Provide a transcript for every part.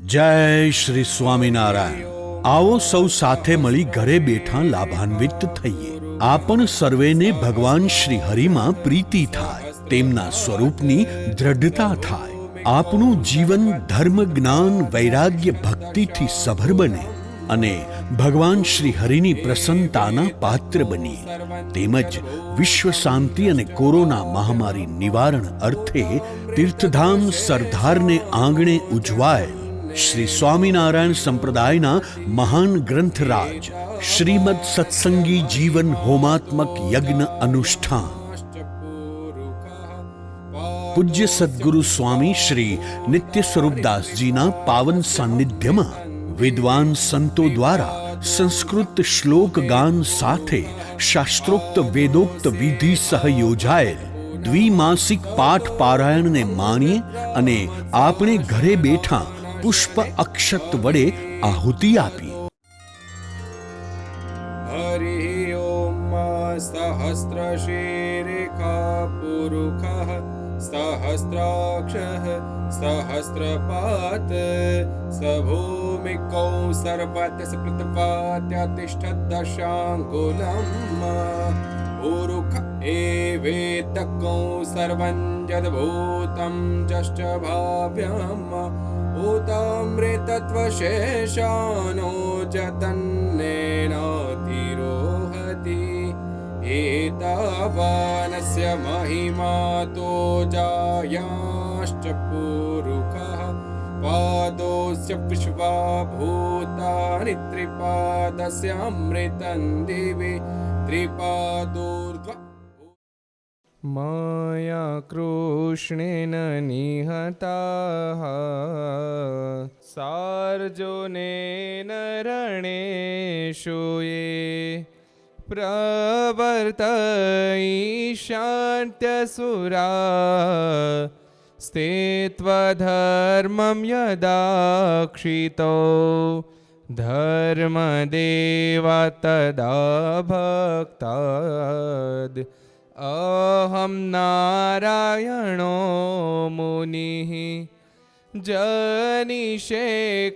જય શ્રી સ્વામિનારાયણ। આવો સૌ સાથે મળી ઘરે બેઠા લાભાન્વિત થઈએ। આપણ સર્વેને ભગવાન શ્રી હરિમાં પ્રીતિ થાય, તેમના સ્વરૂપની દ્રઢતા થાય, આપણું જીવન ધર્મ જ્ઞાન વૈરાગ્ય ભક્તિથી સભર બને અને ભગવાન શ્રી હરિની પ્રસન્નતાના પાત્ર બનીએ। તેમજ વિશ્વ શાંતિ અને કોરોના મહામારી નિવારણ અર્થે તીર્થધામ સરદારને આંગણે ઉજવાયેલ શ્રી સ્વામિનારાયણ સંપ્રદાયના મહાન ગ્રંથરાજ શ્રીમદ સત્સંગી જીવન હોમાત્મક યજ્ઞ અનુષ્ઠાન પૂજ્ય સદ્ગુરુ સ્વામી શ્રી નિત્ય સ્વરૂપદાસજીના પાવન સાનિધ્યમાં વિદ્વાન સંતો દ્વારા સંસ્કૃત શ્લોક ગાન સાથે શાસ્ત્રોક્ત વેદોક્ત વિધિ સહ યોજાયેલ દ્વિમાસિક પાઠ પારાયણને માણીએ અને આપણે ઘરે બેઠા પુષ્પ અક્ષત વડે આહુતિ આપીએ। હરિ ઓમ સહસ્રશીર્ષા પુરુષઃ સહસ્રાક્ષઃ સહસ્રપાત સભૂમિકો સર્વતઃ પૃથ્વાત્યતિષ્ઠદશાંગુલમ પુરુષ એવેતકો સર્વં યદ્ભૂतं જશ્ચ ભાવ્યમ ઉતામૃતત્વશેષાનો જતન્નેનાતિરોહતિ એતાવાનસ્ય મહિમાતો જાયાશ્ચ પુરુષઃ પાદોસ્ય વિશ્વાભૂતાનિ ત્રિપાદસ્યામૃતં દિવિ ત્રિપાદોર્ધ્વ માયા કૃષ્ણેન નિહતાઃ સાર્જુનેન રણેષુ યે પ્રવર્તયિષ્યન્ત્યસુરા સ્થિત્વધર્મં યદાક્ષિતો ધર્મદેવા તદા ભક્તાદ અહં નારાયણો મુનિઃ જનિષે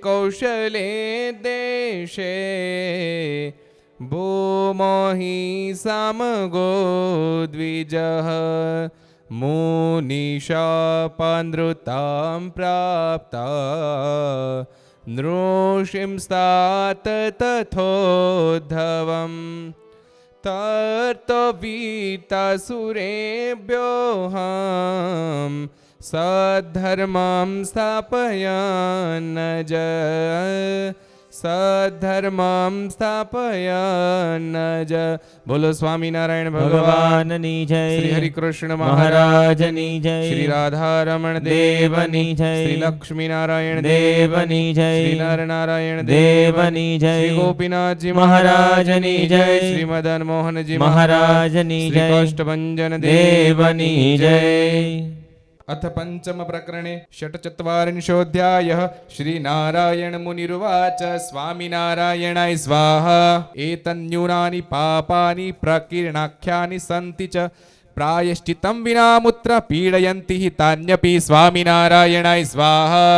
કૌશલે દેશે ભૂમોહિ સમગો દ્વિજઃ મુનિશાપાનૃતાં પ્રાપ્તા નૃષિંસ્તાત તથોદ્ધવम् તર્તવીતાસુરેભ્યોऽહં સદ્ધર્મં સ્થાપયન્ન સદ્ધર્મં સ્થાપયન્ન બોલો સ્વામિનારાયણ ભગવાનની જય, શ્રી હરિકૃષ્ણ મહારાજની જય, શ્રી રાધારમણ દેવની જય, શ્રી લક્ષ્મીનારાયણ દેવની જય, શ્રી નરનારાયણ દેવની જય, શ્રી ગોપીનાથજી મહારાજની જય, શ્રી મદન મોહનજી મહારાજની જય, શ્રી કાષ્ટભંજન દેવની જય। अथ पंचम प्रकरणे षट्चत्वारिंशोऽध्यायः श्रीनारायण मुनिरुवाच स्वामिनारायणाय स्वाहा एतन्यूनानि पापानि प्रकीर्णाख्यानि सन्ति च प्रायश्चित्तं विनामुत्र पीडयन्ति हि तान्यपि स्वामिनारायणाय स्वाहा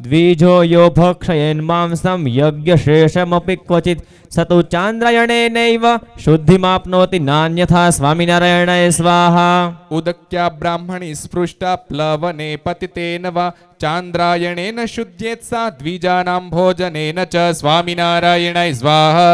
द्विजो यो भक्षयन् मांसं यज्ञशेषमपि क्वचित् स तु चान्द्रायणेनैव शुद्धिमाप्नोति नान्यथा स्वामिनारायणाय स्वाहा। उदक्या ब्राह्मणी स्पृष्टा प्लवने पतितेन वा चान्द्रायणेन शुद्ध्येत् सा द्विजानां भोजनेन च स्वामिनारायणाय स्वाहा।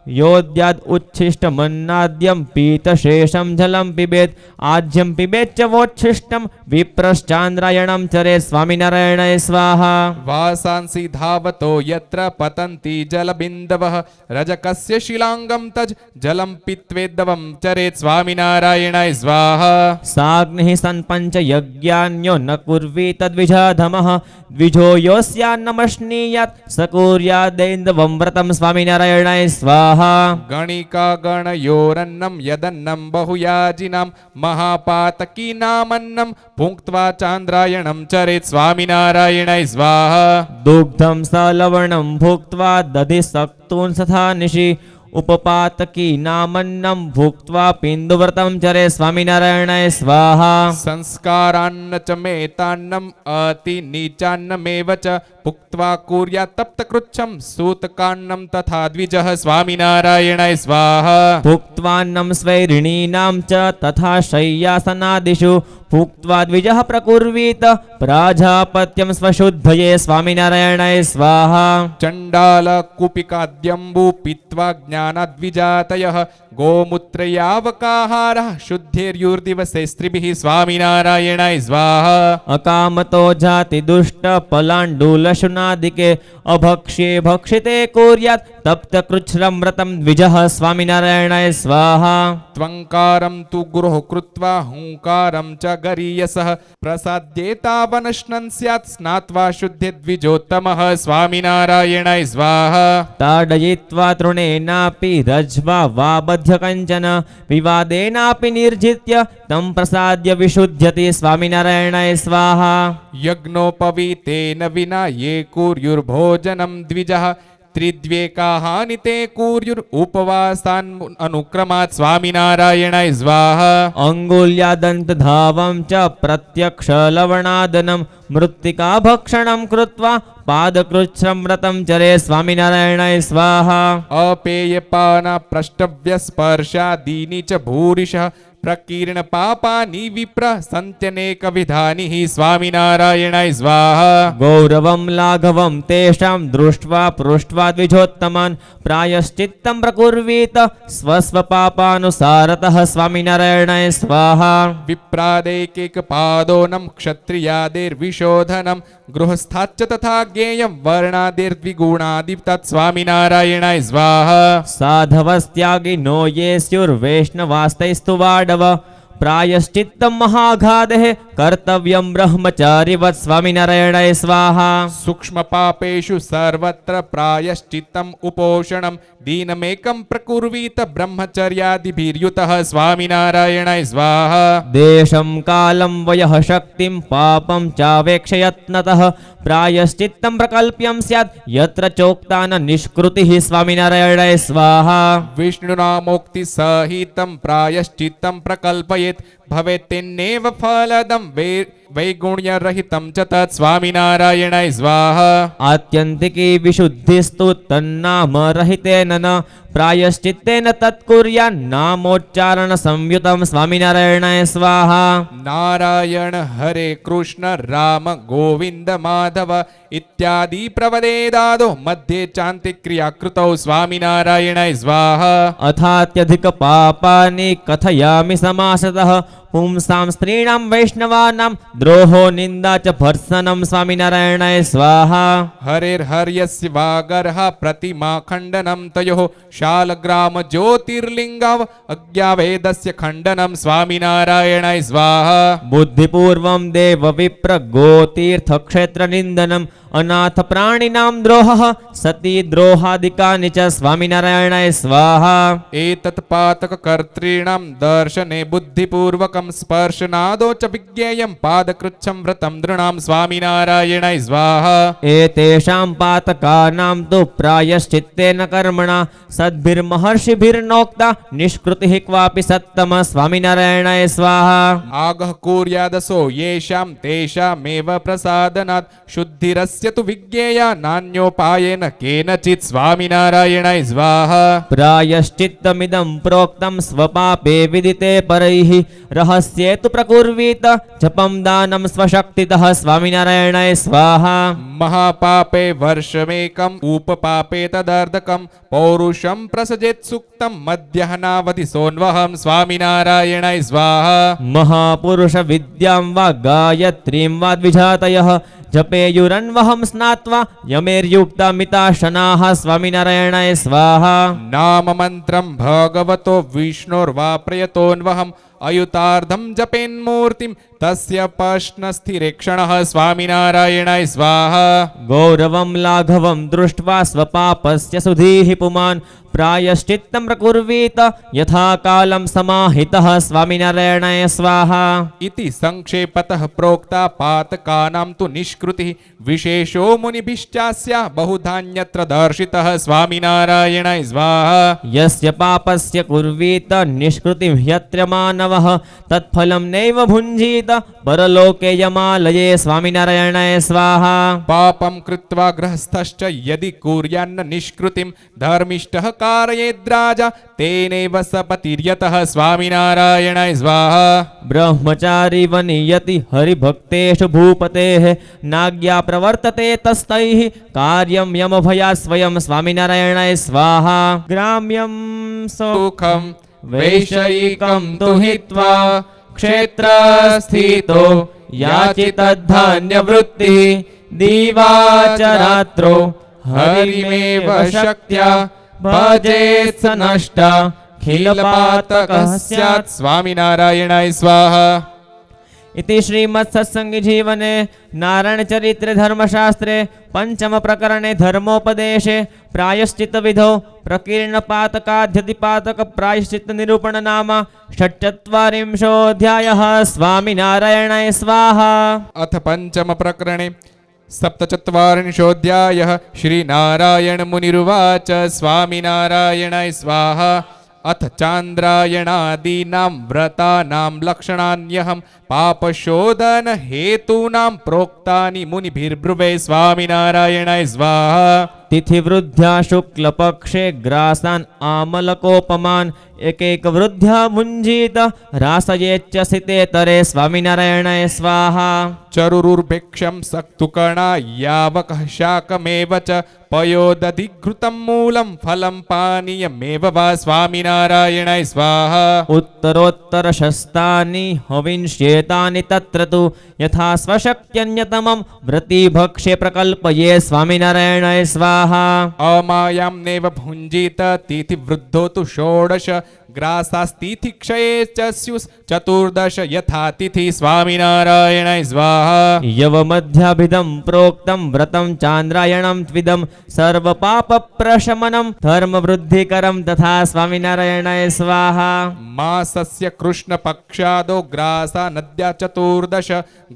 योद्याद् उच्छिष्टमन्नाद्यं पीतशेषं जलं पिबेत् आज्यं पिबेच्च वोच्छिष्टं विप्रश्चान्द्रायणं चरेत् स्वामिनारायणाय स्वाहा। वासांसि धावतो यत्र पतन्ति जलबिन्दवः रजकस्य शिलाङ्गं तज् जलं पित्वेद्दवं चरेत् स्वामिनारायणाय स्वाहा। साग्निः सन्पञ्च यज्ञान्यो न कुर्वीत द्विजाधमः द्विजो योऽस्यान्नमश्नीयात् स कुर्यादेन्दवं व्रतं स्वामिनारायणाय स्वाहा। गणिका गणयोरन्नं यदन्नं बहुयाजिनां महापातकीनामन्नं भुङ्क्त्वा चान्द्रायणं चरेत् स्वामिनारायणाय स्वाहा। दुग्धं स लवणं भुक्त्वा दधिसक्तून् तथा निशि उपपातकी नामन्नं भुक्त्वा पिन्दुव्रतं चरे स्वामिनारायणाय स्वाहा संस्कारान्न च मेतान्नम अति नीचान्नमेव च भुक्त्वा कुर्यात् तप्तकृच्छं सूतकान्नं तथा द्विजः स्वामिनारायणाय स्वाहा भुक्त्वान्नं स्वैरिणीनां च तथा शय्यासनादिषु भुक्त्वा द्विजः प्रकुर्वीत प्राजापत्यं स्वशुद्धये स्वामिनारायणाय स्वाहा चण्डाल कुपिकाद्यम्बु पीत्वा ज्ञानाद्विजातयः गोमूत्रयावकाहारः शुद्धिर्युर्दिवसे स्त्रिभिः स्वामिनारायणाय स्वाहा अकामतो जाति दुष्ट पलाण्डुलशुनादिके अभक्ष्ये भक्षिते कुर्यात् तप्तकृच्छ्रमृतं द्विजः स्वामिनारायणाय स्वाहा त्वङ्कारं तु गुरोः कृत्वा हुङ्कारं च गरीयसः प्रसाद्येतावनश्नन् स्यात् स्नात्वा शुद्धिद्विजोत्तमः स्वामिनारायणाय स्वाहा ताडयित्वा तृणेनापि रज्वा वा बध्य कञ्चन विवादेनापि निर्जित्य तं प्रसाद्य विशुध्यति स्वामिनारायणाय स्वाहा यज्ञोपवीतेन विना ये कुर्युर्भोजनं द्विजः त्रिद्वेकाहानिते कुर्युर् उपवासान् अनुक्रमात् स्वामिनारायणाय स्वाहा अङ्गुल्यादन्तधावं च प्रत्यक्षलवणादनं मृत्तिकाभक्षणं कृत्वा पादकृच्छ्रमृतं चरे स्वामिनारायणाय स्वाहा अपेयपाना प्रष्टव्यस्पर्शादीनि च भूरिशः प्रकीर्णपापानि विप्र सन्त्यनेकविधानि हि स्वामिनारायणाय स्वाहा गौरवं लाघवं तेषां दृष्ट्वा पृष्ट्वा द्विजोत्तमान् प्रायश्चित्तं प्रकुर्वीत स्वस्वपापानुसारतः स्वामिनारायणाय स्वाहा विप्रादैकैकपादोनं क्षत्रियादेर्विशोधनं गृहस्थाच्च तथा ज्ञेयं वर्णादिर्द्विगुणादि तत्स्वामिनारायणाय स्वाहा साधवस्त्यागिनो ये स्युर्वैष्णवास्तैस्तु वाडव प्रायश्चित्तं महाघातः कर्तव्यं ब्रह्मचारिवत् स्वामिनारायणाय स्वाहा सूक्ष्मपापेषु सर्वत्र प्रायश्चित्तम् उपोषणं दीनमेकं प्रकुर्वीत ब्रह्मचर्यादिभिर्युतः स्वामिनारायणाय स्वाहा देशं कालं वयः शक्तिं पापं चावेक्षयत्नतः प्रायश्चित्तं प्रकल्प्यं स्यात् यत्र चोक्ता न निष्कृतिः स्वामिनारायणाय स्वाहा विष्णुनामोक्तिसहितं प्रायश्चित्तं प्रकल्पयेत् भवेत्तेनेव फलदं वैगुण्यरहितं च तत् स्वामिनारायणाय स्वाहा आत्यन्तिकी विशुद्धिस्तु तन्नाम रहितेन न प्रायश्चित्तेन तत्कुर्यान्नामोच्चारण संयुतं स्वामिनारायणाय स्वाहा नारायण हरे कृष्ण राम गोविन्द माधव इत्यादि प्रवदेदादो मध्ये चान्तिक्रिया कृतौ स्वामिनारायणाय स्वाहा अथात्यधिकपापानि कथयामि समासतः पुंसां स्त्रीणां वैष्णवानां द्रोहो निन्दा च भर्त्सनं स्वामिनारायणाय स्वाहा हरेर्हर्यस्य वागर्ह प्रतिमा खण्डनं तयोः शालग्राम ज्योतिर्लिङ्गव अज्ञावेदस्य खण्डनं स्वामिनारायणाय स्वाहा बुद्धिपूर्वं देव विप्र गोतीर्थक्षेत्र निन्दनम् अनाथ प्राणिनां द्रोहः सती द्रोहादिकानि च स्वामिनारायणाय स्वाहा एतत् पातककर्तॄणां दर्शने बुद्धिपूर्वकं स्पर्शनादो च विज्ञेयं पादकृच्छं व्रतं नृणां स्वामिनारायणाय स्वाहा एतेषां पातकानां तु प्रायश्चित्तेन कर्मणा सद्भिर्महर्षिभिर्नोक्ता निष्कृतिः क्वापि सत्तम स्वामिनारायणाय स्वाहा आगः कुर्यादसो येषां तेषामेव प्रसादनात् शुद्धिरस्य तु विज्ञेया नान्योपायेन केनचित् स्वामिनारायणाय स्वाहा प्रायश्चित्तमिदं प्रोक्तं स्वपापे विदिते परैः रहस्ये तु प्रकुर्वीत जपं दानं स्वशक्तितः स्वामिनारायणाय स्वाहा महापापे वर्षमेकम् उपपापे तदर्धकं पौरुषं प्रसजेत् सुक्तं मध्याह्नावधि सोन्वहं स्वामिनारायणाय स्वाहा महापुरुष विद्यां वा गायत्रीं वा द्विजातयः जपेयुरन्वहं स्नात्वा यमेर्युक्तामिताशनाः स्वामिनारायणाय स्वाहा नाम मन्त्रं भगवतो विष्णोर्वा प्रयतोऽन्वहम् अयुतार्धं जपेन्मूर्तिं तस्य पश्नस्थिरेक्षणः स्वामिनारायणाय स्वाहा गौरवं लाघवं दृष्ट्वा स्वपापस्य सुधीः पुमान् प्रायश्चित्तं प्रकुर्वीत यथा कालं समाहितः स्वामिनारायणाय स्वाहा। इति संक्षेपतः प्रोक्ता पातकानां तु निष्कृतिः विशेषो मुनिभिश्चास्य बहुधान्यत्र दर्शितः स्वामिनारायणाय स्वाहा। यस्य पापस्य कुर्वीत निष्कृतिं ह्यत्र मानवः तत्फलं नैव भुञ्जीत परलोके यमालये स्वामिनारायणाय स्वाहा। पापं कृत्वा गृहस्थश्च यदि कुर्यान्न निष्कृतिं धर्मिष्ठः कारयेद्राजा तेनैव सपतिर्यतः स्वामिनारायणाय स्वाहा। ब्रह्मचारी वनियति हरिभक्तेषु भूपतेः नाज्ञा प्रवर्तते तस्तैः कार्यं यमभयात् स्वयं स्वामिनारायणाय स्वाहा। ग्राम्यं सुखं वैषयिकं तु हित्वा क्षेत्रस्थितो याचितद्धान्यवृत्तिः दिवाचरात्रो हरिमेव शक्त्या भजेत् स नष्टा खिलपातकः स्यात् स्वामिनारायणाय स्वाहा। इति श्रीमत्सत्सङ्गीजीवने नारायणचरित्रे धर्मशास्त्रे पञ्चमप्रकरणे धर्मोपदेशे प्रायश्चित्तविधौ प्रकीर्णपातकाध्यतिपातकप्रायश्चित्तनिरूपण नाम षट्चत्वारिंशोऽध्यायः। स्वामिनारायणाय स्वाहा। अथ पंचम प्रकरणे सप्तचत्वारिंशोऽध्यायः। श्रीनारायणमुनिरुवाच स्वामिनारायणाय स्वाहा। अथ चान्द्रायणादीनां व्रतानां लक्षणान्यहं पापशोधन हेतूनां प्रोक्तानि मुनिभिर्ब्रुवे स्वामिनारायणाय स्वाहा। तिथिवृद्ध्या शुक्लपक्षे ग्रासान् आमलकोपमान् एकैकवृद्ध्या भुञ्जीत रासयेच्च सितेतरे स्वामिनारायणाय स्वाहा। चरुरुर्भिक्षं सक्तुकणा यावकः शाकमेव च पयोदधिघृतं मूलं फलं पानीयमेव वा स्वामिनारायणाय स्वाहा। उत्तरोत्तरशस्तानि हविष्येतानि तत्र तु यथा स्वशक्त्यन्यतमं व्रतिभक्षे प्रकल्पये स्वामिनारायणाय स्वाहा। अमायां नैव भुञ्जीत तिथिवृद्धो तु षोडश ग्रासास्तिथिक्षये च स्युश्चतुर्दश यथा तिथि स्वामिनारायणाय स्वाहा। यवमध्याभिधं प्रोक्तं व्रतं चान्द्रायणं त्विदं सर्वपापप्रशमनं धर्मवृद्धिकरं तथा स्वामिनारायणाय स्वाहा। मासस्य कृष्णपक्षादो ग्रासा नद्या चतुर्दश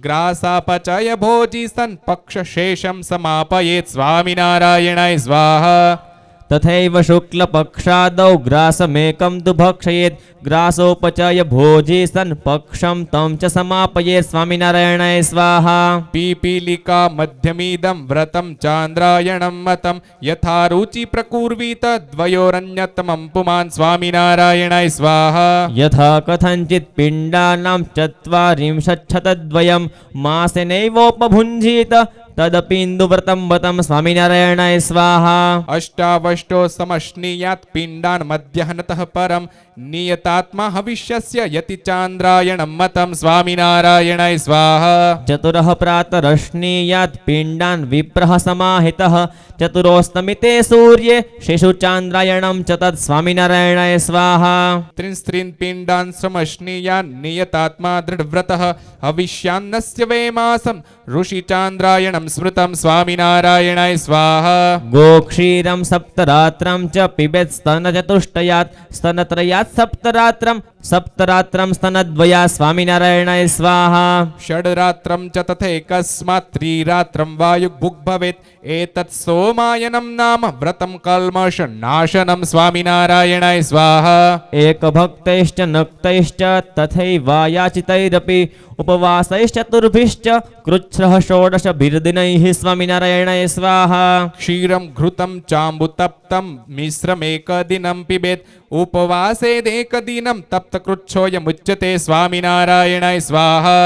ग्रासापचय भोजी सन् पक्षशेषं समापयेत् स्वामिनारायणाय स्वाहा। तथैव शुक्लपक्षादौ ग्रासमेकं तु भक्षयेत् ग्रासोपचय भोजी सन् पक्षं तं च समापयेत् स्वामिनारायणाय स्वाहा। पीपीलिका मध्यमीदं व्रतं चान्द्रायणं मतं यथा रुचि प्रकुर्वीत द्वयोरन्यतमं पुमान् स्वामिनारायणाय स्वाहा। यथा कथञ्चित् पिण्डानां चत्वारिंशच्छतद्वयं मासेनैवोपभुञ्जीत तदपीन्दुव्रतं वतं स्वामिनारायणाय स्वाहा। अष्टावष्टो समश्नीयात् पिण्डान् मध्यहनतः परं नियतात्मा हविष्यस्य यति चान्द्रायणं मतं स्वामिनारायणाय स्वाहा। चतुरः प्रातरश्नीयात् पिण्डान् विप्रः समाहितः चतुरोस्तमिते सूर्ये शिशुचान्द्रायणं च तत् स्वामिनारायणाय स्वाहा। त्रिंस्त्रीन् पिण्डान् समश्नीयान् नियतात्मा दृढव्रतः हविष्यान्नस्य वेमासं ऋषिचान्द्रायणं स्मृतं स्वामिनारायणाय स्वाहा। गोक्षीरं सप्तरात्रं च पिबेत् स्तनचतुष्टयात् स्तनत्रयात् सप्तरात्रं स्तनद्वयात् स्वामिनारायणाय स्वाहा। षड्रात्रं च तथैकस्मात् त्रिरात्रं वायुग्भुग् भवेत् एतत् सोमायनं नाम व्रतं कल्मषनाशनं स्वामिनारायणाय स्वाहा। एकभक्तैश्च नक्तैश्च तथैवायाचितैरपि उपवासैश्चतुर्भिश्च कृच्छ्रः षोडशभिर्दिनैः स्वामिनारायणाय स्वाहा। क्षीरं घृतं चाम्बुतप्तं मिश्रमेकदिनं पिबेत् उपवासेदेकदिनं तप्तकृच्छोऽयमुच्यते स्वामिनारायणाय स्वाहा।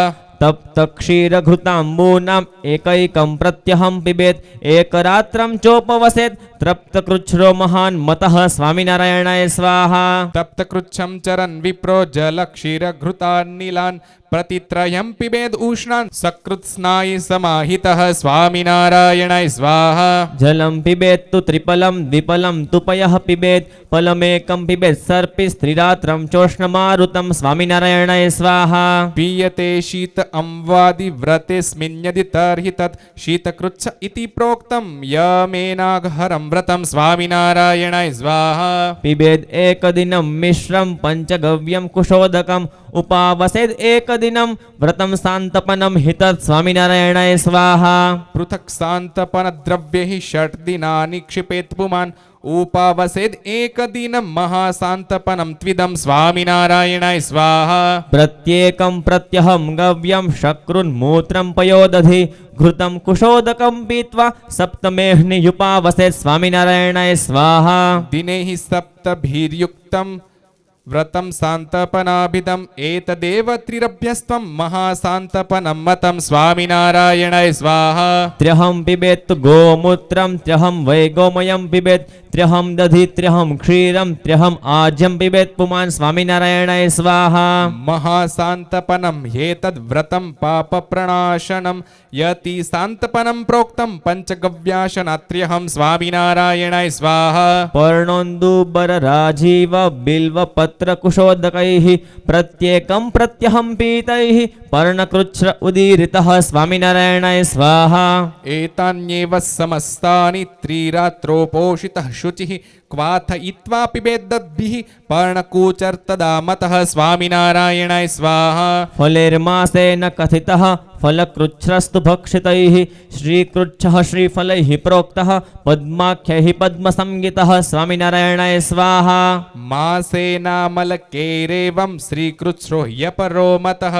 तप्तक्षीरघृताम्बूनाम् एकैकं प्रत्यहं पिबेत् एकरात्रं चोपवसेत् तप्तकृच्छ्रो महान् मतः स्वामिनारायणाय स्वाहा। तप्तकृच्छं चरन् विप्रो जलक्षीरघृतान्निलान् प्रतित्रयं पिबेद उष्णान् सकृत्स्नायि समाहितः स्वामिनारायणाय स्वाहा जलं पिबेत्तु त्रिपलं द्विपलं तु पयः पिबेत् फलमेकं पिबेत् सर्पिस्त्रिरात्रं चोष्णमारुतं स्वामिनारायणाय स्वाहा पीयते शीत अम्वादि व्रतेऽस्मिन्यदि तर्हि तत् शीतकृच्छ इति प्रोक्तं यमेनाघहरं व्रतं स्वामिनारायणाय स्वाहा पिबेद् एकदिनं मिश्रं पञ्चगव्यं कुशोदकम् उपावसेद् एकदिनं व्रतं सान्तपनं हि तत् स्वामिनारायणाय स्वाहा पृथक् सान्तपनद्रव्यैः षट् दिनानि क्षिपेत् पुमान् उपावसेद् एकदिनं महासान्तपनं त्विदं स्वामिनारायणाय स्वाहा प्रत्येकं प्रत्यहं गव्यं शक्रुन्मूत्रं पयोदधि घृतं कुशोदकं पीत्वा सप्तमेऽह्नियुपावसेत् स्वामिनारायणाय स्वाहा दिने हि सप्तभिर्युक्तं व्रतं सान्तपनाभिधम् एतदेव त्रिरभ्यस्त्वं महासान्तपनं मतं स्वामिनारायणाय स्वाहा त्र्यहं पिबेत् गोमूत्रं त्र्यहं वै गोमयं पिबेत् त्र्यहं दधि त्र्यहं क्षीरं त्र्यहम् आज्यं पिबेत् पुमान् स्वामिनारायणाय स्वाहा महासान्तपनं ह्येतद्व्रतं पापप्रणाशनं यति सान्तपनं प्रोक्तं पञ्चगव्याशनात्र्यहं स्वामिनारायणाय स्वाहा पर्णोन्दुबरराजीव बिल्वपत्रकुशोदकैः प्रत्येकं प्रत्यहं पीतैः पर्णकृच्छ्र उदीरितः स्वामिनारायणाय स्वाहा एतान्येव समस्तानि त्रिरात्रोपोषितः शुचिः क्वाथयित्वा पिबेद्दद्भिः पर्णकूचर्तदा मतः स्वामिनारायणाय स्वाहा फलेर्मासेन कथितः फलकृच्छ्रस्तु भक्षितैः श्रीकृच्छः श्रीफलैः प्रोक्तः पद्माख्यैः पद्मसंज्ञितः स्वामिनारायणाय स्वाहा मासेनामलकेरेवं श्रीकृच्छ्रो ह्यपरो मतः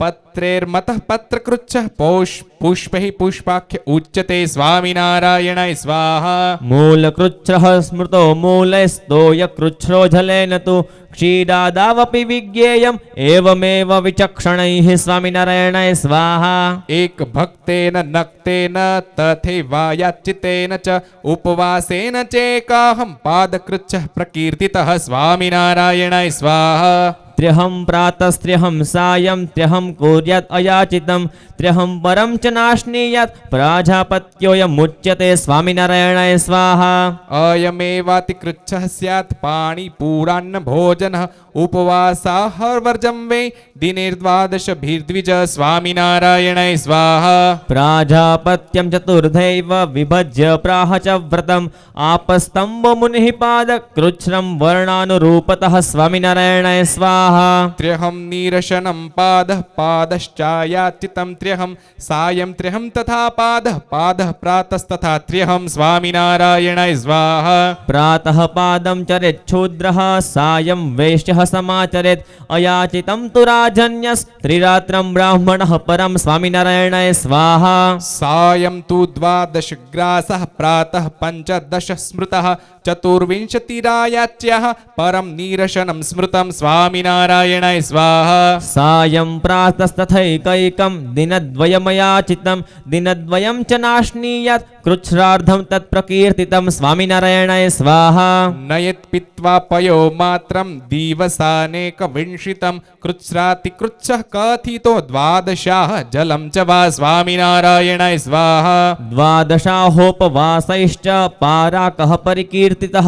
पत्रेर्मतः पत्रकृच्छः पुष्पैः पुष्पाख्य उच्यते स्वामिनारायणाय स्वाहा मूलकृच्छ्रः स्मृतो मूलैस्तोयकृच्छ्रो जलेन तु क्षीरादावपि विज्ञेयम् एवमेव विचक्षणैः स्वामिनारायणाय स्वाहा एक भक्तेन नक्तेन तथैवायाचितेन च उपवासेन चेकाहं पादकृच्छः प्रकीर्तितः स्वामिनारायणाय स्वाहा त्र्यहं प्रातस्त्र्यहं सायं त्र्यहं कुर्यात् अयाचितं त्र्यहं परं च नाश्नीयात् प्राजापत्योऽयमुच्यते स्वामिनारायणाय स्वाहा अयमेवातिकृच्छः स्यात् पाणिपूरान्न भोजनः उपवासाहर्वर्जं वै दिनेर्द्वादशभिर्द्विज स्वामिनारायणाय स्वाहा प्राजापत्यं चतुर्धैव विभज्य प्राह च व्रतम् आपस्तम्भमुनिः पादकृच्छ्रं वर्णानुरूपतः स्वामिनारायणाय स्वाहा त्र्यहं नीरशनं पादः पादश्चायाचितं त्र्यहं सायं त्र्यहं तथा पादः पादः प्रातस्तथा त्र्यहं स्वामिनारायणाय स्वाहा प्रातः पादं चरेच्छूद्रः सायं वैश्यः समाचरेत् अयाचितं तु राजन्यस्त्रिरात्रं ब्राह्मणः परं स्वामिनारायणाय स्वाहा सायं तु द्वादशग्रासः प्रातः पञ्चदश स्मृतः चतुर्विंशतिरायाच्यः परं नीरशनं स्मृतं स्वामिनारायणाय स्वाहा सायं प्रातस्तथैकैकं दिनद्वयमयाचितं दिनद्वयं च नाश्नीयात् कृच्छ्रार्धं तत्प्रकीर्तितं स्वामिनारायणाय स्वाहा नयत् पित्वा पयो मात्रं दिवसानेकविंशितं कृच्छ्रातिकृच्छः कथितो द्वादशाः जलं च वा स्वामिनारायणाय स्वाहा द्वादशाहोपवासैश्च पाराकः परिकीर्तितः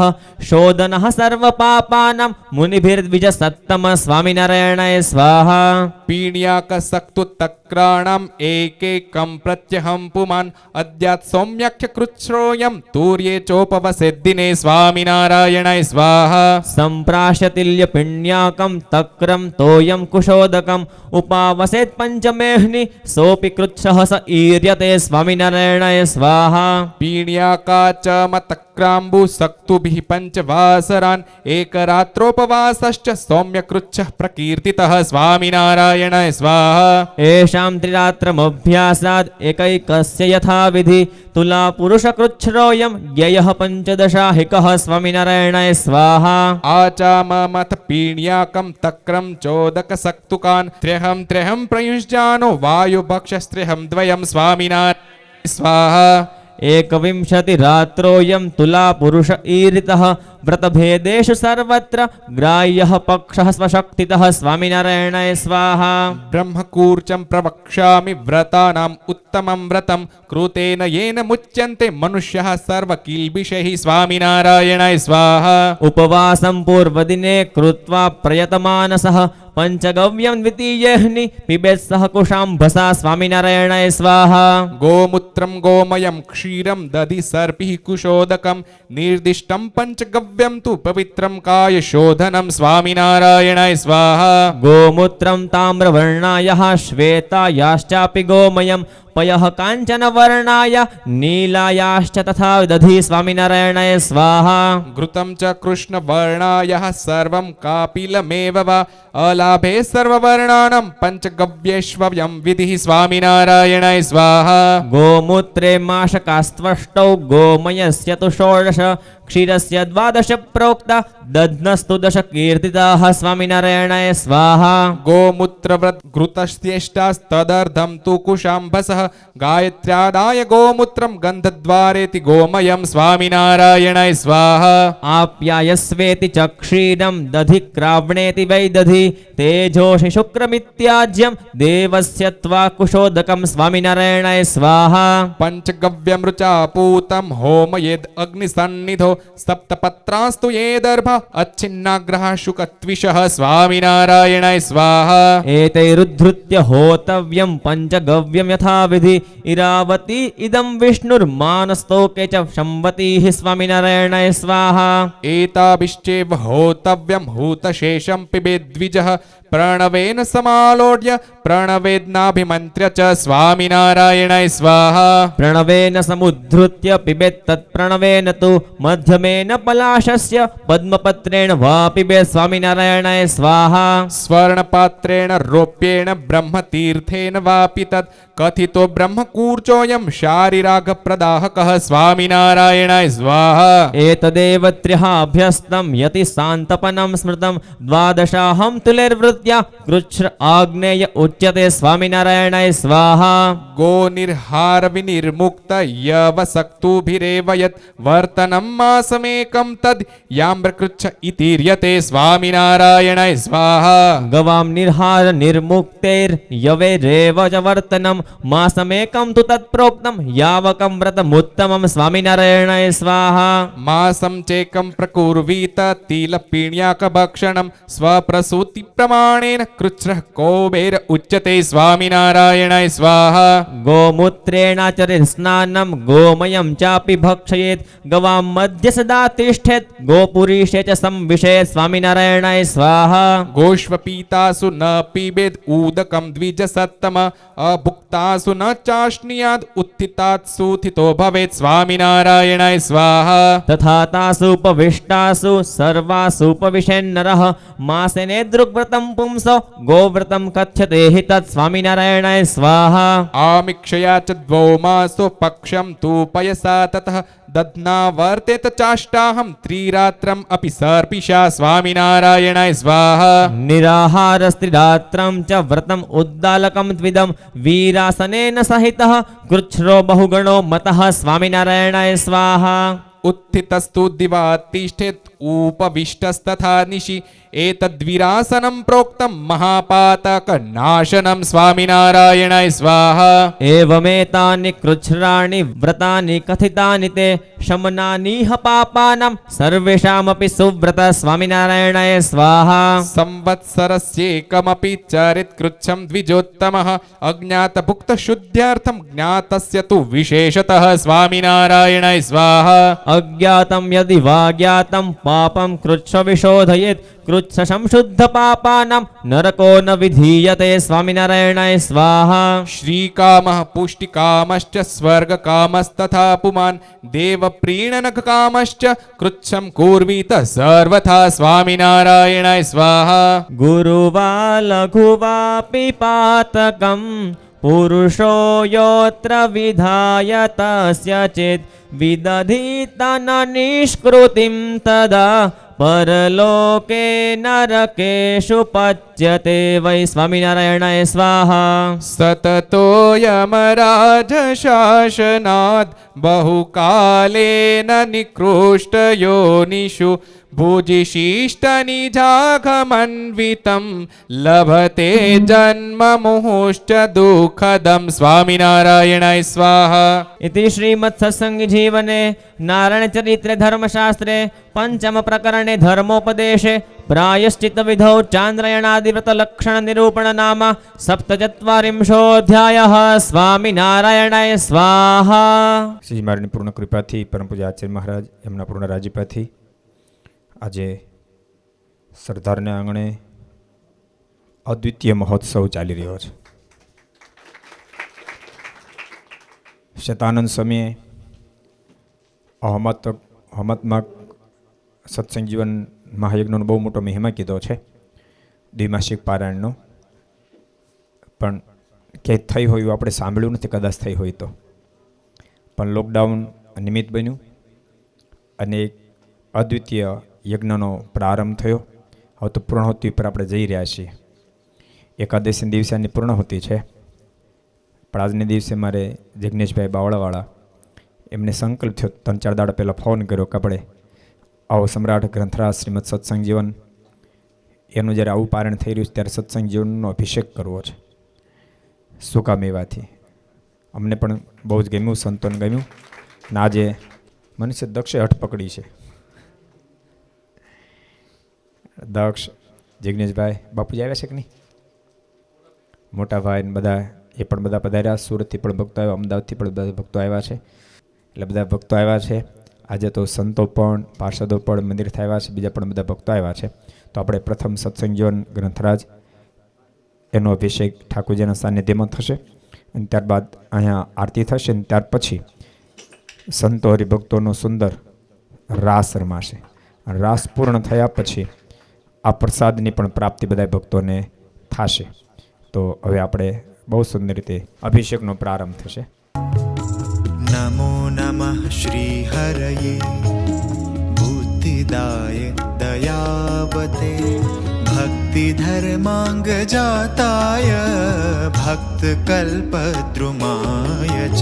शोधनः सर्वपापानां मुनिभिर्द्विजसत्तम स्वामिनारायणाय स्वाहा पीड्याकसक्तुतक्राणाम् एकैकं प्रत्यहं पुमान् अद्यात् सौम्याख्य कृच्छ्रोऽयं तूर्ये चोपवसेद्दिने स्वामिनारायणाय स्वाहा सम्प्राशतिल्यपिण्याकं तक्रं तोयं कुशोदकम् उपावसेत् पञ्चमेह्नि सोऽपि कृच्छः स ईर्यते स्वामिनारायणाय स्वाहा पीड्याका च मतक्राम्बु सक्तुभिः पञ्चवासरान् एकरात्रोपवासश्च सौम्यकृच्छः प्रकीर्तितः स्वामिनारायणाय स्वाहा येषां त्रिरात्रमभ्यासाद् एकैकस्य यथाविधि तुलापुरुषकृच्छ्रोऽयं ज्ञेयः पञ्चदशाहिकः स्वामिनारायणाय स्वाहा आचाममथ पीड्याकं तक्रं चोदकसक्तुकान् त्र्यहं त्र्यहं प्रयुञ्जानो वायुभक्षस्त्र्यहं द्वयं स्वामिनारायणाय स्वाहा एकविंशतिरात्रोऽयं तुला पुरुष ईरितः व्रतभेदेषु सर्वत्र ग्राह्यः पक्षः स्वशक्तितः स्वामिनारायणाय स्वाहा ब्रह्मकूर्चं प्रवक्ष्यामि व्रतानाम् उत्तमं व्रतं कृतेन येन मुच्यन्ते मनुष्यः सर्वकिल्बिषैः स्वामिनारायणाय स्वाहा उपवासं पूर्वदिने कृत्वा प्रयतमानसः पञ्चगव्यं द्वितीयेऽह्नि पिबेत् सह कुशाम्भसा स्वामिनारायणाय स्वाहा गोमूत्रं गोमयं क्षीरं दधि सर्पिः कुशोदकं निर्दिष्टं पञ्चगव्यं तु पवित्रं कायशोधनं स्वामिनारायणाय स्वाहा गोमूत्रं ताम्रवर्णायः श्वेतायाश्चापि गोमयं पयः काञ्चनवर्णाय नीलायाश्च तथा दधि स्वामिनारायणाय स्वाहा घृतं च कृष्णवर्णायः सर्वं कापिलमेव वा अलाभे सर्ववर्णानां पञ्चगव्येष्वयं विधिः स्वामिनारायणाय स्वाहा गोमूत्रे माशकास्त्वष्टौ गोमयस्य तु षोडश क्षीरस्य 12 प्रोक्ता दध्नस्तु 10 कीर्तिताः स्वामिनारायणाय स्वाहा गोमूत्रव्रत घृतस्येष्टास्तदर्धं तु कुशाम्भसः गायत्र्यादाय गोमूत्रं गन्धद्वारेति गोमयं स्वामिनारायणाय स्वाहा आप्यायस्वेति च क्षीरं दधि क्रावणेति वै दधि तेजोषि शुक्रमित्याज्यं देवस्य त्वा कुशोदकं स्वामिनारायणाय स्वाहा पञ्चगव्यमृचा पूतं होमयेद् अग्निसन्निधौ सप्तपत्रास्तु ये दर्भ अच्छिन्नाग्रह शुकत्विषः स्वामिनारायणाय स्वाहा एतैरुद्धृत्य होतव्यं पञ्चगव्यं यथाविधि इरावती इदं विष्णुर्मानस्तोके च संवतीः स्वामिनारायणाय स्वाहा एताभिश्चैव होतव्यं हूतशेषं पिबेद्विजः प्रणवेन समालोड्य प्रणवेद्नाभिमन्त्र्य च स्वामिनारायणाय स्वाहा प्रणवेन समुद्धृत्य पिबेत् तत्प्रणवेन तु मध्यमेन पलाशस्य पद्मपत्रेण वा पिबेत् स्वामिनारायणाय स्वाहा स्वर्णपात्रेण रोप्येण ब्रह्मतीर्थेन वापि तत् कथितो ब्रह्मकूर्चोऽयं शारीरागप्रदाहकः स्वामिनारायणाय स्वाहा एतदेव त्र्यहाभ्यस्तं यति सान्तपनं स्मृतं द्वादशाहं तुलिर्वृत्या कृच्छ्र आग्नेय उच्यते स्वामिनारायणाय स्वाहा गोनिर्हार विनिर्मुक्त यवसक्तुभिरेव यत् वर्तनं मासमेकं तद् याम्रकृच्छ इतीर्यते स्वामिनारायणाय स्वाहा गवां निर्हार निर्मुक्तेर्यवेरेव च वर्तनं मासमेकं तु तत्प्रोक्तं यावकं व्रतमुत्तमं स्वामिनारायणाय स्वाहा मासं चेकं प्रकुर्वीत तिलपीण्याकभक्षणं स्वप्रसूतिप्रमाणेन कृच्छ्रः कोबेर उच्यते स्वामिनारायणाय स्वाहा गोमूत्रेणाचरेत् स्नानं गोमयं चापि भक्षयेत् गवां मध्ये सदा तिष्ठेत् गोपुरीशे च संविशेत् स्वामिनारायणाय स्वाहा गोष्वपीतासु न पिबेद् ऊदकं द्विजसत्तम अभुक्तासु न चाश्नीयाद् उत्थितात् सुथितो भवेत् स्वामिनारायणाय स्वाहा तथा तासूपविष्टासु सर्वासूपविशेन्नरः मासेने दृग्व्रतं पुंसो गोव्रतं कथ्यते हि तत् स्वामिनारायणाय स्वाहा आमिक्षया च द्वौ मासो पक्षं तु पयसा ततः दध्ना वर्तेत चाष्टाहं त्रिरात्रम् अपि सर्पिषा स्वामिनारायणाय स्वाहा निराहारस्त्रिरात्रं च व्रतम् उद्दालकं द्विदं वीरासनेन सहितः कृच्छ्रो बहुगणो मतः स्वामिनारायणाय स्वाहा उत्थितस्तु दिवा तिष्ठेत् उपविष्टस्तथा निशि एतद्विरासनं प्रोक्तं महापातकनाशनं स्वामिनारायणाय स्वाहा एवमेतानि कृच्छ्राणि व्रतानि कथितानि ते शमनानीह पापानां सर्वेषामपि सुव्रत स्वामिनारायणाय स्वाहा संवत्सरस्येकमपि चरित् कृच्छं द्विजोत्तमः अज्ञातभुक्तशुद्ध्यर्थं ज्ञातस्य तु विशेषतः स्वामिनारायणाय स्वाहा अज्ञातं यदि वा ज्ञातं पापं कृच्छ विशोधयेत् कृच्छ संशुद्ध पापानां नरको न विधीयते स्वामिनारायणाय स्वाहा श्रीकामः पुष्टिकामश्च स्वर्गकामस्तथा पुमान् देवप्रीणनखकामश्च कृच्छं कुर्वीत सर्वथा स्वामिनारायणाय स्वाहा गुरुवा लघु वापि पातकं पुरुषो योऽत्र विधाय तस्य चेत् विदधीत न निष्कृतिं तदा परलोके नरकेषु पच्यते वै स्वामिनारायणाय स्वाहा सततोऽयमराज शासनात् बहुकालेन निकृष्टयोनिषु भुजिशिष्टनिजाघमन्वितं लभते जन्म मुहुश्च दुःखदं स्वामिनारायणाय स्वाहा इति श्रीमत्सत्सङ्गजीवने नारायणचरित्रे धर्मशास्त्रे पंचम प्रकरणे धर्मोपदेशे प्रायश्चित्तविधौ चान्द्रायणादिव्रतलक्षणनिरूपण नाम 47 स्वामिनारायणाय स्वाहा। શ્રીજી મહારાજની પૂર્ણ કૃપાથી પરમ પૂજ્ય આચાર્ય મહારાજ એમના પૂર્ણ રાજીપાથી આજે સરદારના આંગણે અદ્વિતીય મહોત્સવ ચાલી રહ્યો છે. શતાનંદ સ્વામીએ અહમદમાં સત્સંગ જીવન મહાયજ્ઞનો બહુ મોટો મહિમા કીધો છે, દ્વિમાસિક પારાયણનો. પણ ક્યાંય થઈ હોય એવું આપણે સાંભળ્યું નથી, કદાચ થઈ હોય તો. પણ લોકડાઉન નિમિત્ત બન્યું અને એક અદ્વિતીય યજ્ઞનો પ્રારંભ થયો. હવે તો પૂર્ણાહુતિ પર આપણે જઈ રહ્યા છીએ. એકાદશી દિવસની પૂર્ણાહુતિ છે, પણ આજના દિવસે મારે જિગ્નેશભાઈ બાવળાવાળા એમને સંકલ્પ થયો, 3-4 દાડા પહેલાં ફોન કર્યો કે આપણે આવો સમ્રાટ ગ્રંથરાજ શ્રીમદ સત્સંગ જીવન એનું જ્યારે આવું પારણ થઈ રહ્યું છે ત્યારે સત્સંગ જીવનનો અભિષેક કરવો છે. સૂકા મેવાથી અમને પણ બહુ જ ગમ્યું, સંતોને ગમ્યું. અને આજે મનુષ્ય દક્ષે હઠ પકડી છે. દક્ષ, જિગ્નેશભાઈ, બાપુજી આવ્યા છે કે નહીં? મોટા ભાઈ ને બધા એ પણ બધા પધાર્યા. સુરતથી પણ ભક્તો આવ્યા, અમદાવાદથી પણ બધા ભક્તો આવ્યા છે. એટલે બધા ભક્તો આવ્યા છે. આજે તો સંતો પણ, પાર્ષદો પણ મંદિરથી આવ્યા છે, બીજા પણ બધા ભક્તો આવ્યા છે. તો આપણે પ્રથમ સત્સંગ જીવન ગ્રંથરાજ એનો અભિષેક ઠાકોરજીના સાનિધ્યમાં થશે અને ત્યારબાદ અહીંયા આરતી થશે અને ત્યાર પછી સંતો હરિભક્તોનો સુંદર રાસ રમાશે. રાસ પૂર્ણ થયા પછી આ પ્રસાદની પણ પ્રાપ્તિ બધા ભક્તોને થશે. તો હવે આપણે બહુ સુંદર રીતે અભિષેકનો પ્રારંભ થશે. નમો નમઃ શ્રી હરયે બુદ્ધિદાય દયાવતે ભક્તિ ધર્માંગ જાતાય ભક્ત કલ્પદ્રુમાય ચ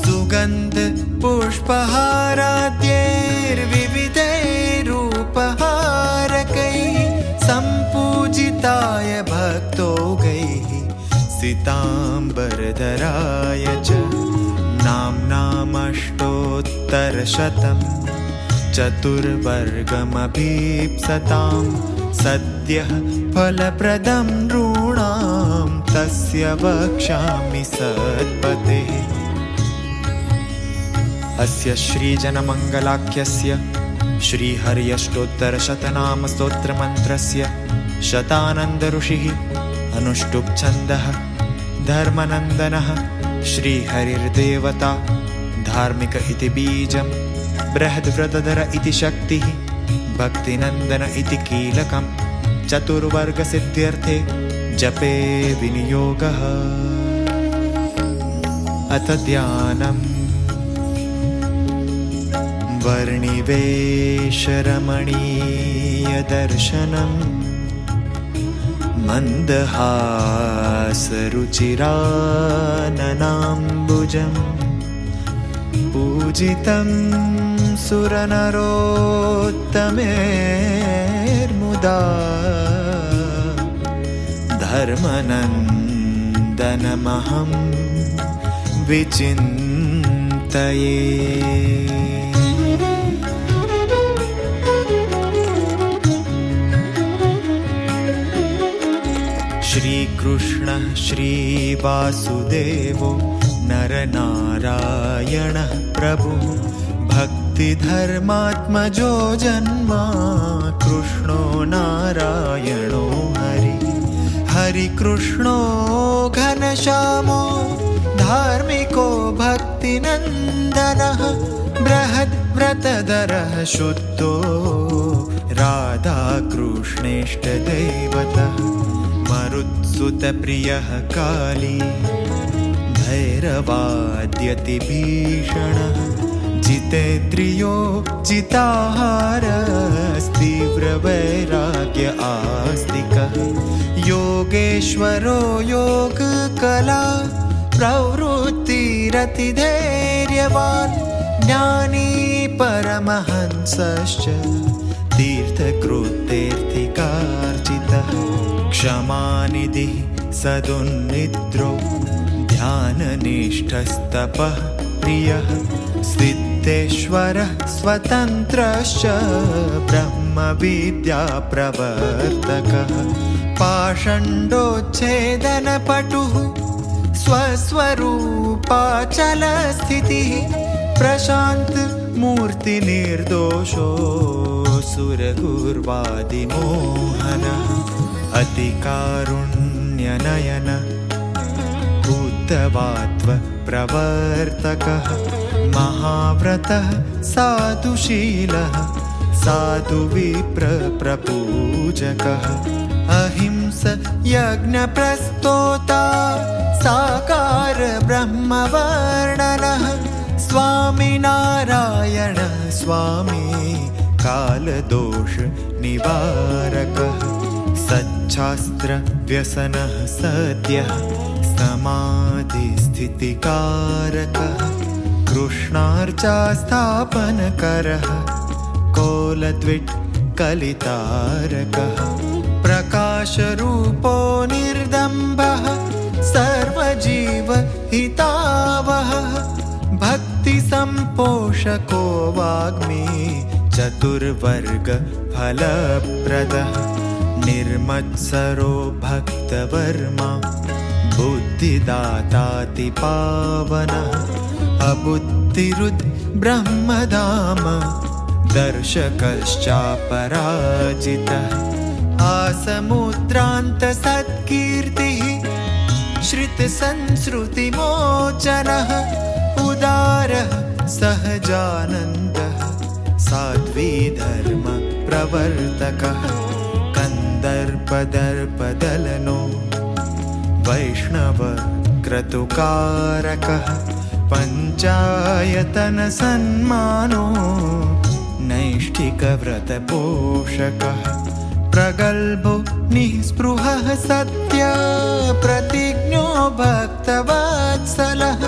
સુગંધ પુષ્પહારાદ્યૈર્વિવિધૈરૂપહારકૈ સંપૂજિતાય ભક્તો ગૈઃ સિતાંબરધરાય ચ નામ્નામષ્ટોત્તરશતम् ચતુર્વર્ગમભીપ્સતાં સદ્યઃ ફલપ્રદં નૃણાં તસ્ય વક્ષ્યામિ સત્પતેઃ. અસ્ય શ્રીજનમંગલાખ્યસ્ય શ્રીહર્યષ્ટોત્તરશતનામ સ્તોત્રમંત્રસ્ય શતાનંદ ઋષિઃ અનુષ્ટુપ છંદઃ ધર્મનંદનઃ શ્રીહરિર્દેવતા ધાર્મિક ઇતિ બીજમ બૃહદ્વ્રતધર ઇતિ શક્તિઃ ભક્તિનંદન ઇતિ કીલકમ ચતુર્વર્ગસિદ્ધ્યર્થે જપે વિનિયોગઃ. અથ ધ્યાનમ વર્ણિવેશરમણીય દર્શનમ મંદહાસરુચિરાનનાંબુજમ પૂજિતં સુરનરોત્તમેર્મુદા ધર્મનંદનમહં વિચિંતયે. શ્રીકૃષ્ણ શ્રીવાસુદેવો નરનારાયણ પ્રભુ ભક્તિધર્માત્મજો જન્મા કૃષ્ણો નારાયણો હરિ હરિકૃષ્ણો ઘનશ્યામો ધાર્મિકો ભક્તિનંદનઃ બૃહદ્વ્રતધરઃ શુદ્ધો રાધાકૃષ્ણેષ્ટદૈવતઃ મરુત્સુતપ્રિયઃ કાલી ભૈરવાદ્યતિભીષણઃ जितेन्द्रियो जिताहारस्तीव्रवैराग्य आस्तिकः योगेश्वरो योगकला प्रवृत्तिरतिधैर्यवान् ज्ञानी परमहंसश्च तीर्थकृतेऽर्थिकार्जितः क्षमानिधिः सदुन्निद्रो ध्याननिष्ठस्तपः प्रियः सिद्धेश्वरः स्वतन्त्रश्च ब्रह्मविद्याप्रवर्तकः पाषण्डोच्छेदनपटुः स्वस्वरूपाचलस्थितिः प्रशान्त मूर्तिनिर्दोषो सुरगुर्वादिमोहनः अतिकारुण्यनयन बुद्धवात्व प्रवर्तकः महाव्रतः साधुशीलः साधुविप्रपूजकः अहिंस यज्ञप्रस्तोता साकार ब्रह्मवर्णनः स्वामिनारायण स्वामी कालदोष निवारकः सच्छास्त्र व्यसनः सद्यः समाधिस्थितिकारकः कृष्णार्चास्थापनकरः कोलद्विट् कलितारकः प्रकाशरूपो निर्दम्भः सर्वजीवहितावहः भक्तिसम्पोषको वाग्मी चतुर्वर्गफलप्रदः निर्मत्सरो भक्तवर्मा बुद्धिदातातिपावनः अबुद्धिरुद् ब्रह्मधाम दर्शकश्चापराजितः आसमुद्रान्तसत्कीर्तिः श्रितसंस्कृतिमोचनः उदारः सहजानन्दः साध्वीधर्मप्रवर्तकः कन्दर्पदर्पदलनो वैष्णवक्रतुकारकः पञ्चायतनसन्मानो नैष्ठिकव्रतपोषकः प्रगल्भो निःस्पृहः सत्य प्रतिज्ञो भक्तवत्सलः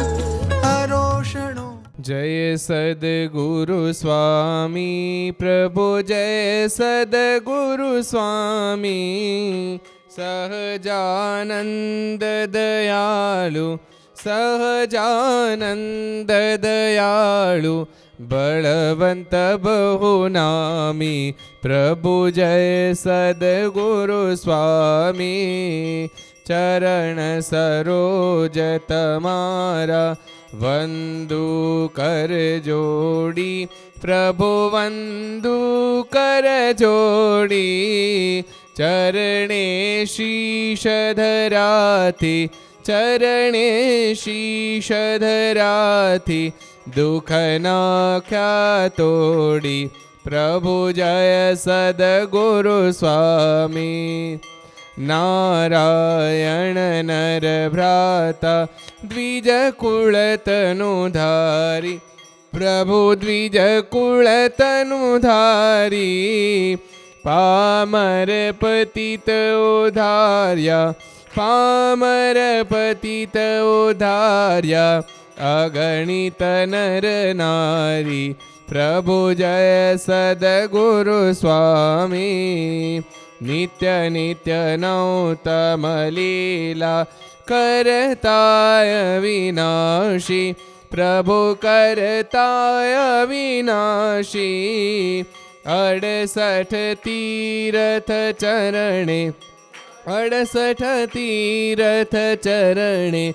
अरोषणो। जय सद्गुरु स्वामी प्रभु जय सद्गुरु स्वामी सहजानंद दयालु सहजानंद दयालु बलवंत बहुनामी प्रभु जय सद्गुरु स्वामी चरण सरोज तमारा वंदु कर जोड़ी प्रभु वंदु कर जोड़ी चरणे शीश धराति चरणे शीश धराति दुख नाख्या तोड़ी प्रभु जय सद्गुरु स्वामी नारायण नर भ्राता द्विज कुलतनुधारी प्रभु द्विज कुलतनुधारी पामर पतित उधार्या पामर पतित उधार्या अगणित नर नारी प्रभु जय सद्गुरु स्वामी नित्य नित्य नौतम लीला करताय विनाशी प्रभु करताय विनाशी 68 तीरथ चरणे 68 तीरथ चरणे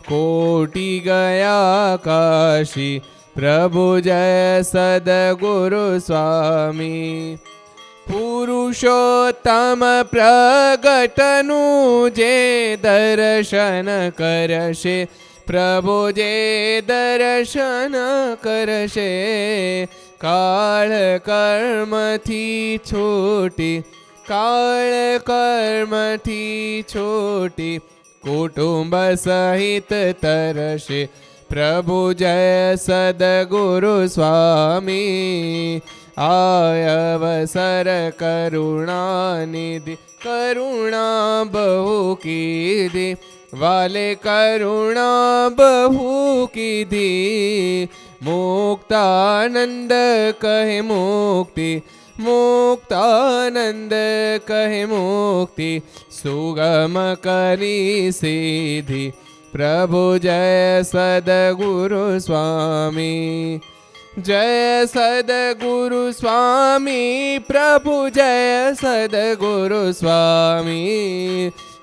कोटि गया काशी प्रभु जय सद्गुरु स्वामी पुरुषोत्तम प्रगटनु जे दर्शन करशे प्रभु जे दर्शन करशे काल कर्म थी छोटी काल कर्म थी छोटी कुटुंब सहित तरशे प्रभु जय सद्गुरु स्वामी आय अवसर करुणा निधि करुणा बहु कीधी वाले करुणा बहु कीधी मुक्तानंद कहे मुक्ति मुक्तानंद कहे मुक्ति सुगम करी सीधी प्रभु जय सद्गुरु स्वामी जय सद्गुरु स्वामी प्रभु जय सद्गुरु स्वामी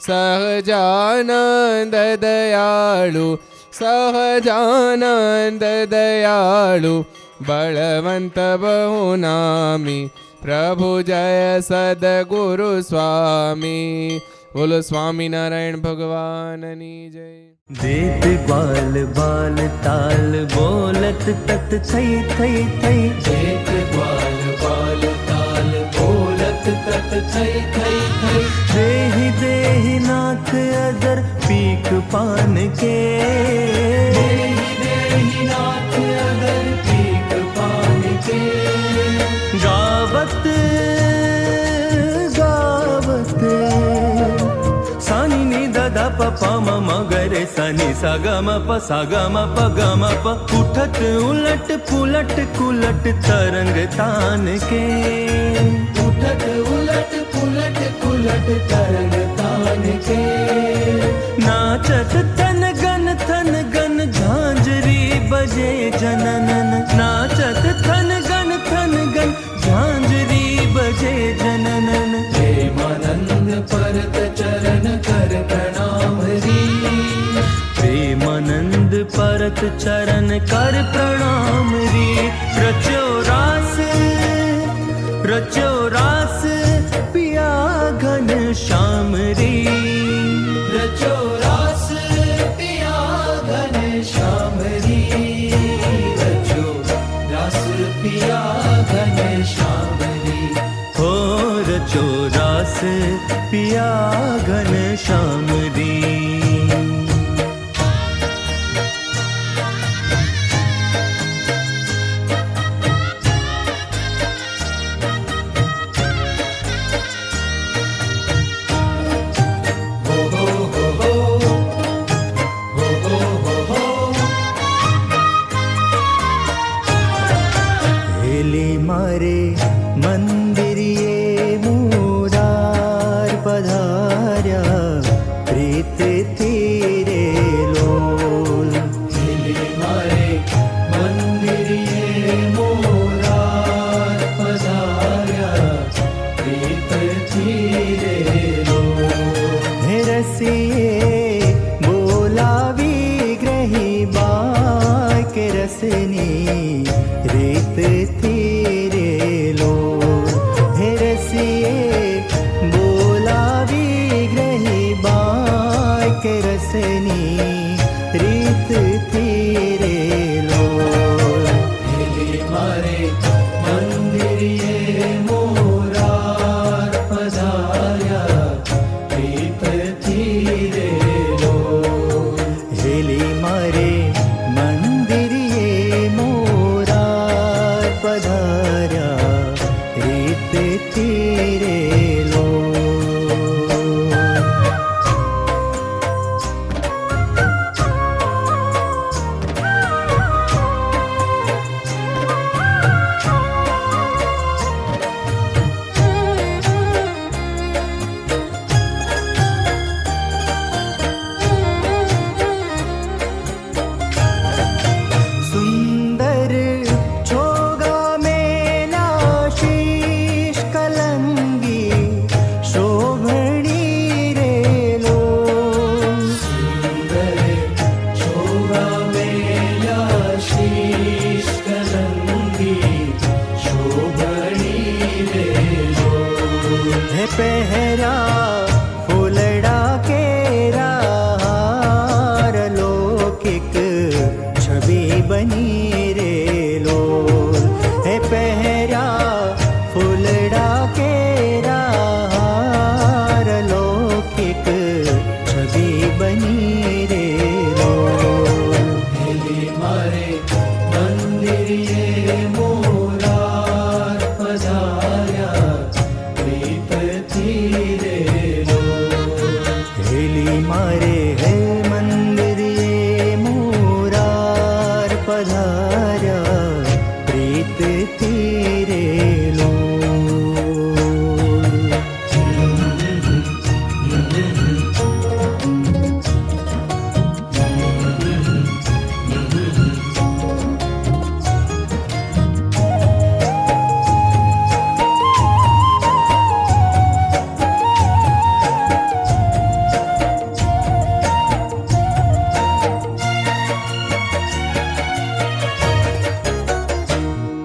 सहजानंद दयालु सहजानंद दयालु बलवंत बहुनामी प्रभु जय सद्गुरु स्वामी बोलो स्वामी नारायण भगवाननी जय। देत ग्वाल बाल ताल बोलत तत थई थई थई देत ग्वाल बाल ताल बोलत तत थई थई थई देहि देहि नाथ अदर पीक पान के देहि देहि नाथ अदर पीक पान के गावत गावत सानी नि ददा पपा मम गरे सनि सगम प सगम प गम प उठत उलट पुलट कुलट तरंग तान के उठत उलट पुलट कुलट तरंग तान के नाचत तन गन झांझरी बजे जननन नाचत थन गन झांझरी बजे जननन प्रेमानंद परत चरण कर प्रणाम री प्रेमानंद परत चरण कर प्रणाम री रचो रास पिया घन श्याम री रचो रास पिया घन श्याम री रचो रास पिया घन श्याम री हो रचो रास पिया घन श्याम री। मारे मंदिर ये मुरार पधार्या प्रीत तेरे लोल मारे मंदिर ये मुरार पधार्या प्रीत तेरे लोल रसिए बोला विग्रही बाक रसनी रीत तेरे लो हे रसिए बोला विग्रही बाक रसनी रीत तेरे लो मारे मंदिर ये मोरार पधार्या रीत तेरे लो हेली मारे मंदिर ये मोरार पधार्या रीत तेरे लो। सुंदर छोगा में नाशीष कलंगी शोभणी रे लो सुंदर छोगा में नाशीष कलंगी शोभणी रे लो है पहरा फूलड़ा के रार लौकिक छवि बनी रे लो है पहरा फूलड़ा के रार लौकिक छवि बनी रे लो મોરાર પધાર્યા પ્રીતથી રે લો. हेली मारे है मंदिर ये मोरार पधार्या प्रीत तीरे लो.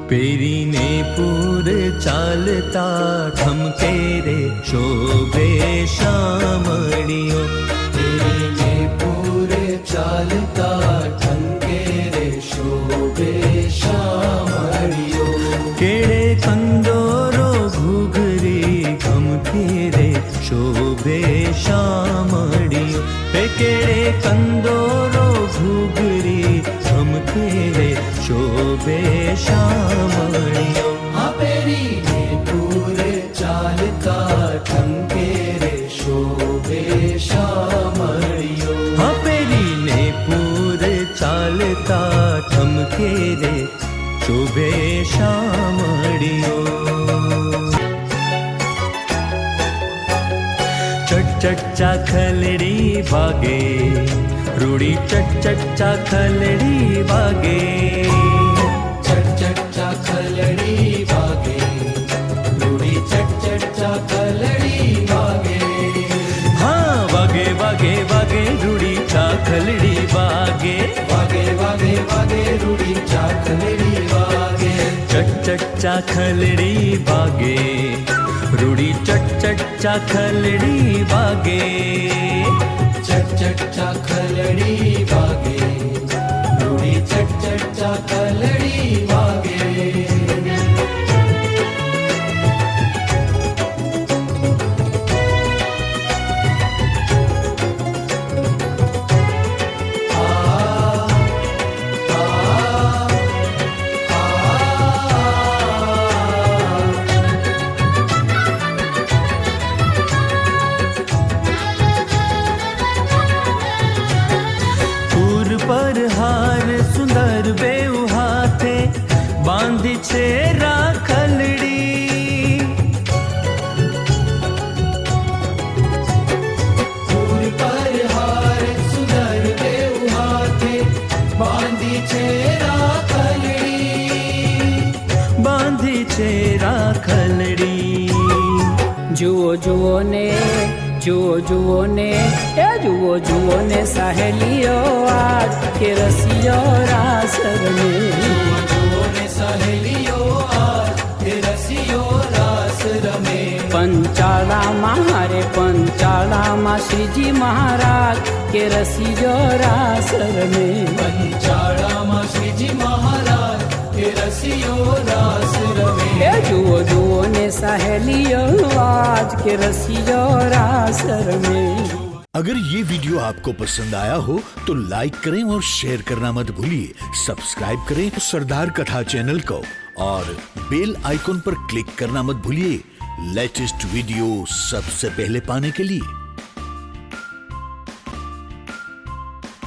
पेरीने पूर चालता ठमके रे शोभे शामड़ियो. પેરીને પૂરે ચાલતા ઠંકે રે શોભે શામળિયો. केड़े कंदोरो घुघरी गमके रे शोभे शामड़ियो. केड़े कंदोरो घुघरी गमके रे शोभे शामड़ियो. આ પેરીને પૂરે ચાલતા ઠંકે રે શોભે શામળિયો. हाँ पेरीने पूर चालता ठमके रे शोभे शामड़ियो. चट चट चाखलड़ी वागे रूड़ी चट चट चाखलड़ी वागे. ચટ ચટ ચાખલડી વાગે રૂડી ચટ ચટ ચાખલડી વાગે. हाँ वागे वागे वागे रूड़ी चाखलड़ी वागे. વાગે વાગે વાગે રૂડી ચાખલડી વાગે. चट चट चाखलड़ी वागे रूड़ी चट चट चाखलड़ी वागे. ચટ ચટ ચાખલડી વાગે રૂડી ચટ ચટ ચાખલડી વાગે. पूर पर हार सुंदर बेउ हाथे बांधी छे राखलड़ी. પૂર પર હાર સુંદર બેઉ હાથે બાંધી છે રાખલડી. बांधी छे राखलड़ी. જુઓ જુઓ ને જુઓ જુઓ ને એ જુઓ જુઓ ને સહેલીઓ આજ કે રસીઓ રાસ રમે. જોને સહેલીઓ આજ એ રસીઓ રાસ રમે. પંચાળામાં હારે પંચાળામાં શ્રીજી મહારાજ કે રસીઓ રાસ રમે. પંચાળામાં શ્રીજી મહારાજ એ રસીઓ રાસ રમે. એ જુઓ જુઓ ને સહેલીઓ આજ કે રસીઓ રાસ રમે. अगर ये वीडियो आपको पसंद आया हो तो लाइक करें और शेयर करना मत भूलिए. सब्सक्राइब करें सरदार कथा चैनल को और बेल आइकॉन पर क्लिक करना मत भूलिए लेटेस्ट वीडियो सबसे पहले पाने के लिए.